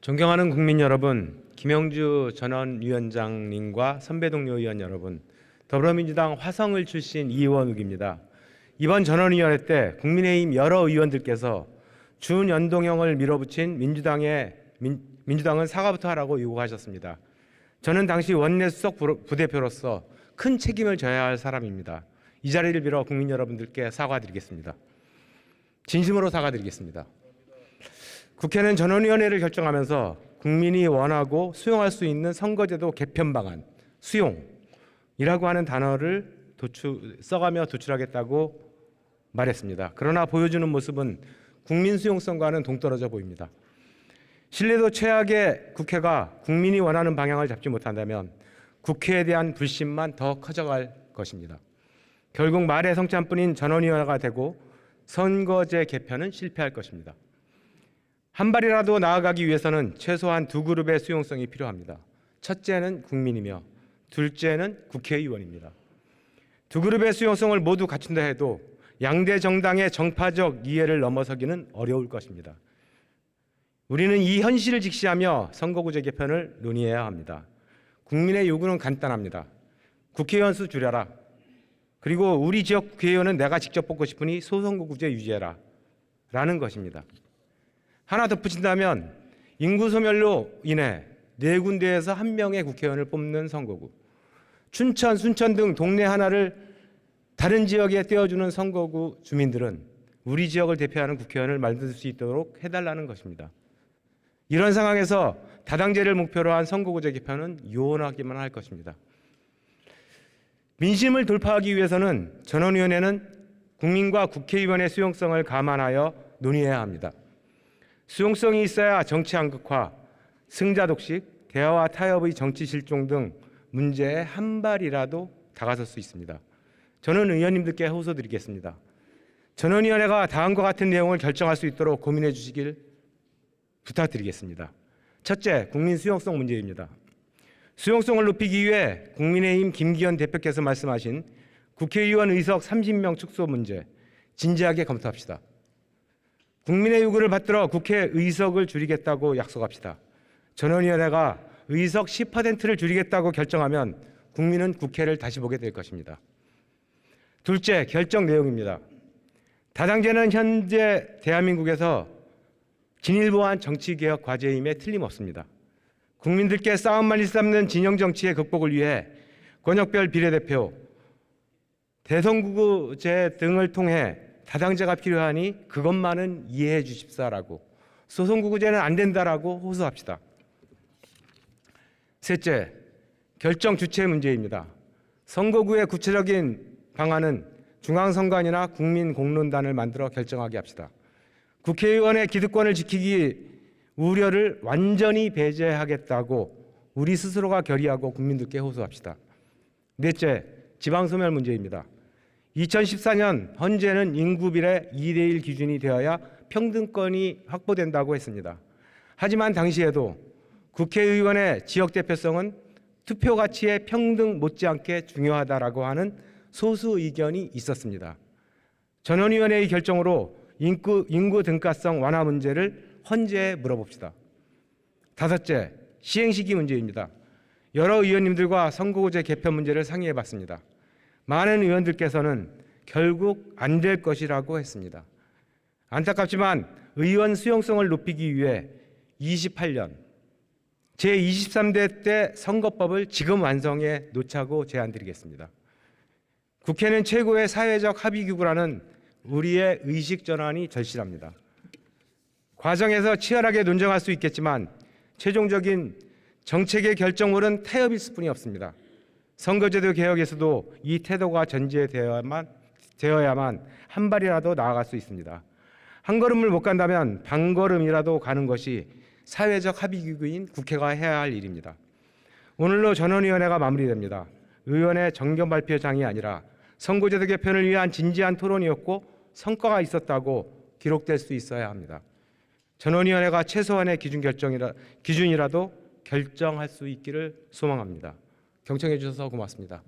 존경하는 국민 여러분, 김영주 전원위원장님과 선배 동료 의원 여러분, 더불어민주당 화성을 출신 이원욱입니다. 이번 전원위원회 때 국민의힘 여러 의원들께서 준연동형을 밀어붙인 민주당은 사과부터 하라고 요구하셨습니다. 저는 당시 원내 수석 부대표로서 큰 책임을 져야 할 사람입니다. 이 자리를 빌어 국민 여러분들께 사과드리겠습니다. 진심으로 사과드리겠습니다. 국회는 전원위원회를 결정하면서 국민이 원하고 수용할 수 있는 선거제도 개편 방안, 수용이라고 하는 단어를 써가며 도출하겠다고 말했습니다. 그러나 보여주는 모습은 국민 수용성과는 동떨어져 보입니다. 신뢰도 최악의 국회가 국민이 원하는 방향을 잡지 못한다면 국회에 대한 불신만 더 커져갈 것입니다. 결국 말의 성찬뿐인 전원위원회가 되고 선거제 개편은 실패할 것입니다. 한 발이라도 나아가기 위해서는 최소한 두 그룹의 수용성이 필요합니다. 첫째는 국민이며 둘째는 국회의원입니다. 두 그룹의 수용성을 모두 갖춘다 해도 양대 정당의 정파적 이해를 넘어서기는 어려울 것입니다. 우리는 이 현실을 직시하며 선거구제 개편을 논의해야 합니다. 국민의 요구는 간단합니다. 국회의원 수 줄여라. 그리고 우리 지역 국회의원은 내가 직접 뽑고 싶으니 소선거구제 유지해라. 라는 것입니다. 하나 덧붙인다면 인구 소멸로 인해 4군데에서 1명의 국회의원을 뽑는 선거구, 춘천, 순천 등 동네 하나를 다른 지역에 떼어주는 선거구 주민들은 우리 지역을 대표하는 국회의원을 만들 수 있도록 해달라는 것입니다. 이런 상황에서 다당제를 목표로 한 선거구제 개편은 요원하기만 할 것입니다. 민심을 돌파하기 위해서는 전원위원회는 국민과 국회의원의 수용성을 감안하여 논의해야 합니다. 수용성이 있어야 정치 한극화, 승자 독식, 대화와 타협의 정치 실종 등 문제에 한 발이라도 다가설 수 있습니다. 저는 의원님들께 호소드리겠습니다. 전원위원회가 다음과 같은 내용을 결정할 수 있도록 고민해 주시길 부탁드리겠습니다. 첫째, 국민 수용성 문제입니다. 수용성을 높이기 위해 국민의힘 김기현 대표께서 말씀하신 국회의원 의석 30명 축소 문제 진지하게 검토합시다. 국민의 요구를 받들어 국회 의석을 줄이겠다고 약속합시다. 전원위원회가 의석 10%를 줄이겠다고 결정하면 국민은 국회를 다시 보게 될 것입니다. 둘째, 결정 내용입니다. 다당제는 현재 대한민국에서 진일보한 정치개혁 과제임에 틀림없습니다. 국민들께 싸움만 일삼는 진영정치의 극복을 위해 권역별 비례대표, 대선구제 등을 통해 다당제가 필요하니 그것만은 이해해 주십사라고, 소선구제는 안 된다라고 호소합시다. 셋째, 결정 주체 문제입니다. 선거구의 구체적인 방안은 중앙선관위나 국민공론단을 만들어 결정하게 합시다. 국회의원의 기득권을 지키기 우려를 완전히 배제하겠다고 우리 스스로가 결의하고 국민들께 호소합시다. 넷째, 지방소멸 문제입니다. 2014년 헌재는 인구 비례 2대1 기준이 되어야 평등권이 확보된다고 했습니다. 하지만 당시에도 국회의원의 지역 대표성은 투표 가치의 평등 못지않게 중요하다라고 하는 소수 의견이 있었습니다. 전원위원회의 결정으로 인구 등가성 완화 문제를 헌재에 물어봅시다. 다섯째, 시행시기 문제입니다. 여러 의원님들과 선거구제 개편 문제를 상의해봤습니다. 많은 의원들께서는 결국 안 될 것이라고 했습니다. 안타깝지만 의원 수용성을 높이기 위해 28년 제23대 때 선거법을 지금 완성해 놓자고 제안드리겠습니다. 국회는 최고의 사회적 합의기구라는 우리의 의식 전환이 절실합니다. 과정에서 치열하게 논쟁할 수 있겠지만 최종적인 정책의 결정물은 타협일 뿐이 없습니다. 선거제도 개혁에서도 이 태도가 전제되어야만 한 발이라도 나아갈 수 있습니다. 한 걸음을 못 간다면 반걸음이라도 가는 것이 사회적 합의기구인 국회가 해야 할 일입니다. 오늘로 전원위원회가 마무리됩니다. 의원의 정견 발표장이 아니라 선거제도 개편을 위한 진지한 토론이었고 성과가 있었다고 기록될 수 있어야 합니다. 전원위원회가 최소한의 기준이라도 결정할 수 있기를 소망합니다. 경청해 주셔서 고맙습니다.